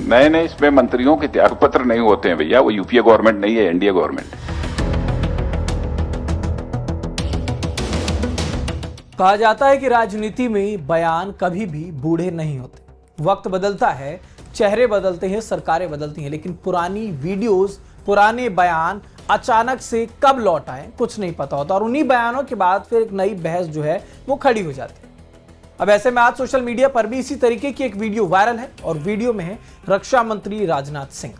नए नए इसमें मंत्रियों के त्याग पत्र नहीं होते हैं भैया, वो यूपीए गवर्नमेंट नहीं है, एनडीए गवर्नमेंट है। कहा जाता है कि राजनीति में बयान कभी भी बूढ़े नहीं होते। वक्त बदलता है, चेहरे बदलते हैं, सरकारें बदलती हैं, लेकिन पुरानी वीडियोस, पुराने बयान अचानक से कब लौट आए कुछ नहीं पता होता और उन्हीं बयानों के बाद फिर एक नई बहस जो है वो खड़ी हो जाती है। अब ऐसे में आज सोशल मीडिया पर भी इसी तरीके की एक वीडियो वायरल है और वीडियो में है रक्षा मंत्री राजनाथ सिंह।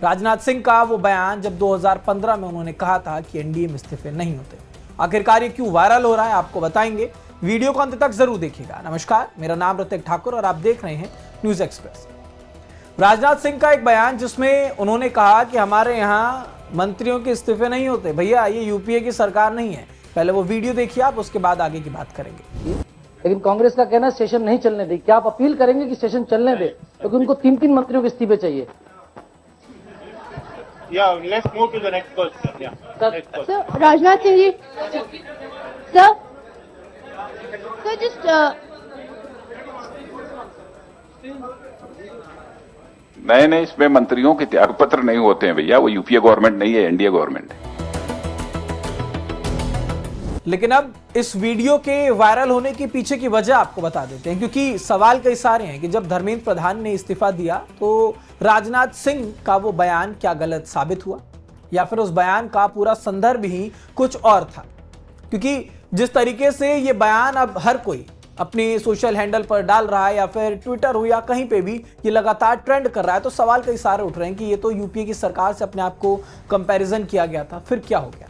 राजनाथ सिंह का वो बयान जब 2015 में उन्होंने कहा था कि एनडीए में इस्तीफे नहीं होते। आखिरकार ये क्यों वायरल हो रहा है आपको बताएंगे, वीडियो को अंत तक जरूर देखिएगा। नमस्कार, मेरा नाम ऋतिक ठाकुर और आप देख रहे हैं न्यूज एक्सप्रेस। राजनाथ सिंह का एक बयान जिसमें उन्होंने कहा कि हमारे यहाँ मंत्रियों के इस्तीफे नहीं होते। भैया ये यूपीए की सरकार नहीं है, पहले वो वीडियो देखिए आप, उसके बाद आगे की बात करेंगे। लेकिन कांग्रेस का कहना है सेशन नहीं चलने दे। क्या आप अपील करेंगे कि सेशन चलने दे, क्योंकि उनको 3-3 मंत्रियों के इस्तीफे चाहिए। Yeah, let's move to the next question. Yeah. Sir, Rajnath Singh ji. Sir, just नए नए इसमें मंत्रियों के त्याग पत्र नहीं होते हैं भैया, वो यूपीए गवर्नमेंट नहीं है, एनडीए गवर्नमेंट है। लेकिन अब इस वीडियो के वायरल होने के पीछे की वजह आपको बता देते हैं, क्योंकि सवाल कई सारे हैं कि जब धर्मेंद्र प्रधान ने इस्तीफा दिया तो राजनाथ सिंह का वो बयान क्या गलत साबित हुआ या फिर उस बयान का पूरा संदर्भ ही कुछ और था। क्योंकि जिस तरीके से ये बयान अब हर कोई अपने सोशल हैंडल पर डाल रहा है या फिर ट्विटर हो या कहीं पे भी ये लगातार ट्रेंड कर रहा है, तो सवाल कई सारे उठ रहे हैं कि ये तो यूपीए की सरकार से अपने आप को कंपैरिजन किया गया था, फिर क्या हो गया।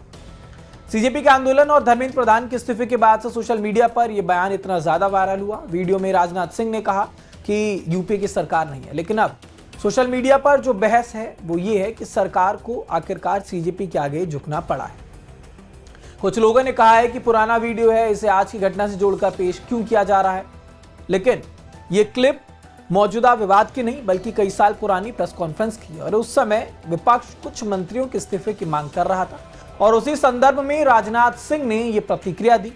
सीजेपी के आंदोलन और धर्मेंद्र प्रधान के इस्तीफे के बाद से सोशल मीडिया पर यह बयान इतना ज्यादा वायरल हुआ। वीडियो में राजनाथ सिंह ने कहा कि यूपीए की सरकार नहीं है, लेकिन अब सोशल मीडिया पर जो बहस है वो ये है कि सरकार को आखिरकार सीजेपी के आगे झुकना पड़ा है। कुछ लोगों ने कहा है कि पुराना वीडियो है, इसे आज की घटना से जोड़कर पेश क्यों किया जा रहा है, लेकिन ये क्लिप मौजूदा विवाद की नहीं बल्कि कई साल पुरानी प्रेस कॉन्फ्रेंस की और उस समय विपक्ष कुछ मंत्रियों के इस्तीफे की मांग कर रहा था और उसी संदर्भ में राजनाथ सिंह ने यह प्रतिक्रिया दी।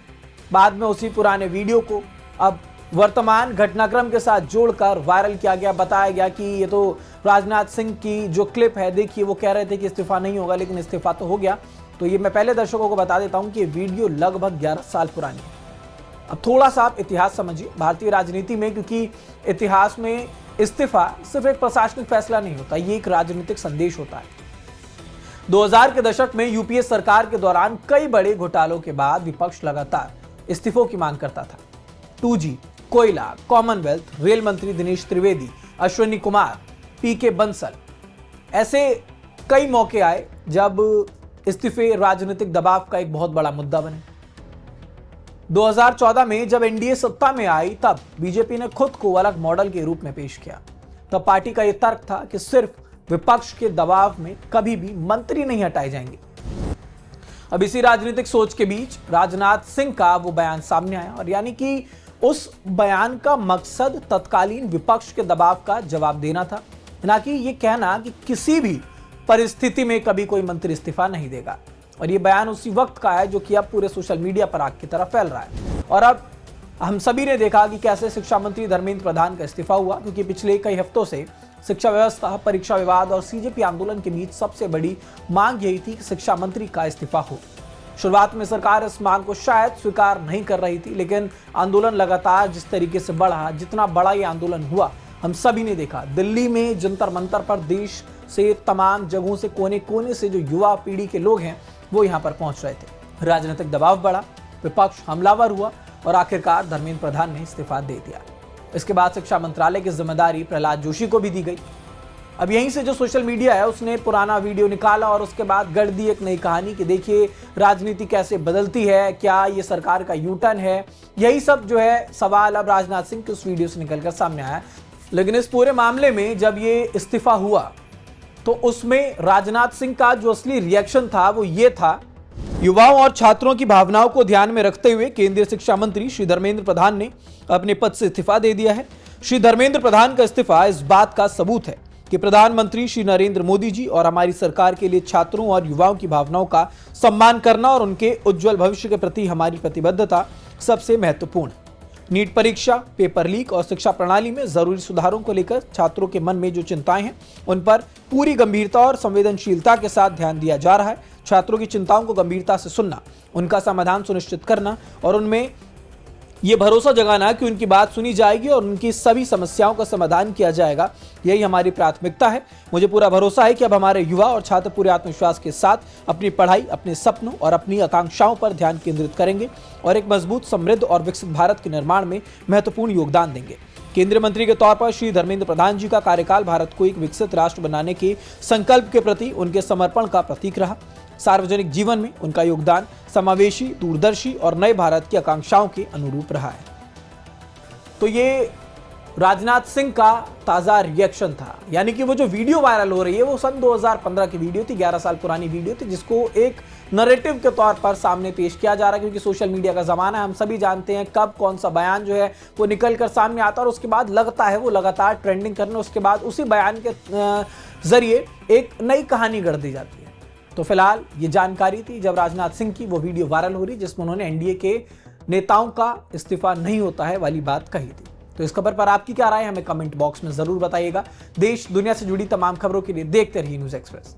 बाद में उसी पुराने वीडियो को अब वर्तमान घटनाक्रम के साथ जोड़कर वायरल किया गया। बताया गया कि ये तो राजनाथ सिंह की जो क्लिप है, देखिए वो कह रहे थे कि इस्तीफा नहीं होगा, लेकिन इस्तीफा तो हो गया। तो ये मैं पहले दर्शकों को बता देता हूं कि ये वीडियो लगभग 11 साल पुरानी है। अब थोड़ा सा आप इतिहास समझिए भारतीय राजनीति में, क्योंकि इतिहास में इस्तीफा सिर्फ एक प्रशासनिक फैसला नहीं होता, ये एक राजनीतिक संदेश होता है। 2000 के दशक में यूपीए सरकार के दौरान कई बड़े घोटालों के बाद विपक्ष लगातार इस्तीफों की मांग करता था। 2G, कोयला, कॉमनवेल्थ, रेल मंत्री दिनेश त्रिवेदी, अश्विनी कुमार, पीके बंसल, ऐसे कई मौके आए जब इस्तीफे राजनीतिक दबाव का एक बहुत बड़ा मुद्दा बने। 2014 में जब एनडीए सत्ता में आई तब बीजेपी ने खुद को अलग मॉडल के रूप में पेश किया। तब पार्टी का यह तर्क था कि सिर्फ विपक्ष के दबाव में कभी भी मंत्री नहीं हटाए जाएंगे। अब इसी राजनीतिक सोच के बीच राजनाथ सिंह का वो बयान सामने आया और यानी कि उस बयान का मकसद तत्कालीन विपक्ष के दबाव का जवाब देना था, ना कि ये कहना कि किसी भी परिस्थिति में कभी कोई मंत्री इस्तीफा नहीं देगा। और ये बयान उसी वक्त का है जो कि अब पूरे सोशल मीडिया पर आग की तरह फैल रहा है। और अब हम सभी ने देखा कि कैसे शिक्षा मंत्री धर्मेंद्र प्रधान का इस्तीफा हुआ, क्योंकि पिछले कई हफ्तों से शिक्षा व्यवस्था, परीक्षा विवाद और सीजेपी आंदोलन के बीच सबसे बड़ी मांग यही थी कि शिक्षा मंत्री का इस्तीफा हो। शुरुआत में सरकार इस मांग को शायद स्वीकार नहीं कर रही थी, लेकिन आंदोलन लगातार जिस तरीके से बढ़ा, जितना बड़ा ये आंदोलन हुआ हम सभी ने देखा। दिल्ली में जंतर मंतर पर देश से तमाम जगहों से, कोने कोने से जो युवा पीढ़ी के लोग हैं वो यहाँ पर पहुंच रहे थे। राजनीतिक दबाव बढ़ा, विपक्ष हमलावर हुआ और आखिरकार धर्मेंद्र प्रधान ने इस्तीफा दे दिया। इसके बाद शिक्षा मंत्रालय की जिम्मेदारी प्रहलाद जोशी को भी दी गई। अब यहीं से जो सोशल मीडिया है उसने पुराना वीडियो निकाला और उसके बाद गढ़ दी एक नई कहानी कि देखिए राजनीति कैसे बदलती है, क्या ये सरकार का यू टर्न है। यही सब जो है सवाल अब राजनाथ सिंह के उस वीडियो से निकलकर सामने आया। लेकिन इस पूरे मामले में जब ये इस्तीफा हुआ तो उसमें राजनाथ सिंह का जो असली रिएक्शन था वो ये था। युवाओं और छात्रों की भावनाओं को ध्यान में रखते हुए केंद्रीय शिक्षा मंत्री श्री धर्मेंद्र प्रधान ने अपने पद से इस्तीफा दे दिया है। श्री धर्मेंद्र प्रधान का इस्तीफा इस बात का सबूत है कि प्रधानमंत्री श्री नरेंद्र मोदी जी और हमारी सरकार के लिए छात्रों और युवाओं की भावनाओं का सम्मान करना और उनके उज्जवल भविष्य के प्रति हमारी प्रतिबद्धता सबसे महत्वपूर्ण है। नीट परीक्षा, पेपर लीक और शिक्षा प्रणाली में जरूरी सुधारों को लेकर छात्रों के मन में जो चिंताएं हैं उन पर पूरी गंभीरता और संवेदनशीलता के साथ ध्यान दिया जा रहा है। छात्रों की चिंताओं को गंभीरता से सुनना, उनका समाधान सुनिश्चित करना और उनमें ये भरोसा जगाना कि उनकी बात सुनी जाएगी और उनकी सभी समस्याओं का समाधान किया जाएगा, यही हमारी प्राथमिकता है। मुझे पूरा भरोसा है कि अब हमारे युवा और छात्र पूरे आत्मविश्वास के साथ अपनी पढ़ाई, अपने सपनों और अपनी आकांक्षाओं पर ध्यान केंद्रित करेंगे और एक मजबूत, समृद्ध और विकसित भारत के निर्माण में महत्वपूर्ण योगदान देंगे। केंद्रीय मंत्री के तौर पर श्री धर्मेंद्र प्रधान जी का कार्यकाल भारत को एक विकसित राष्ट्र बनाने के संकल्प के प्रति उनके समर्पण का प्रतीक रहा। सार्वजनिक जीवन में उनका योगदान समावेशी, दूरदर्शी और नए भारत की आकांक्षाओं के अनुरूप रहा है। तो ये राजनाथ सिंह का ताजा रिएक्शन था, यानी कि वो जो वीडियो वायरल हो रही है वो सन 2015 की वीडियो थी, 11 साल पुरानी वीडियो थी, जिसको एक नैरेटिव के तौर पर सामने पेश किया जा रहा है। क्योंकि सोशल मीडिया का जमाना है, हम सभी जानते हैं कब कौन सा बयान जो है वो निकल कर सामने आता है और उसके बाद लगता है वो लगातार ट्रेंडिंग करने, उसके बाद उसी बयान के जरिए एक नई कहानी गढ़ दी जाती है। तो फिलहाल ये जानकारी थी जब राजनाथ सिंह की वो वीडियो वायरल हो रही जिसमें उन्होंने एनडीए के नेताओं का इस्तीफा नहीं होता है वाली बात कही थी। तो इस खबर पर आपकी क्या राय है हमें कमेंट बॉक्स में जरूर बताइएगा। देश दुनिया से जुड़ी तमाम खबरों के लिए देखते रहिए न्यूज़ एक्सप्रेस।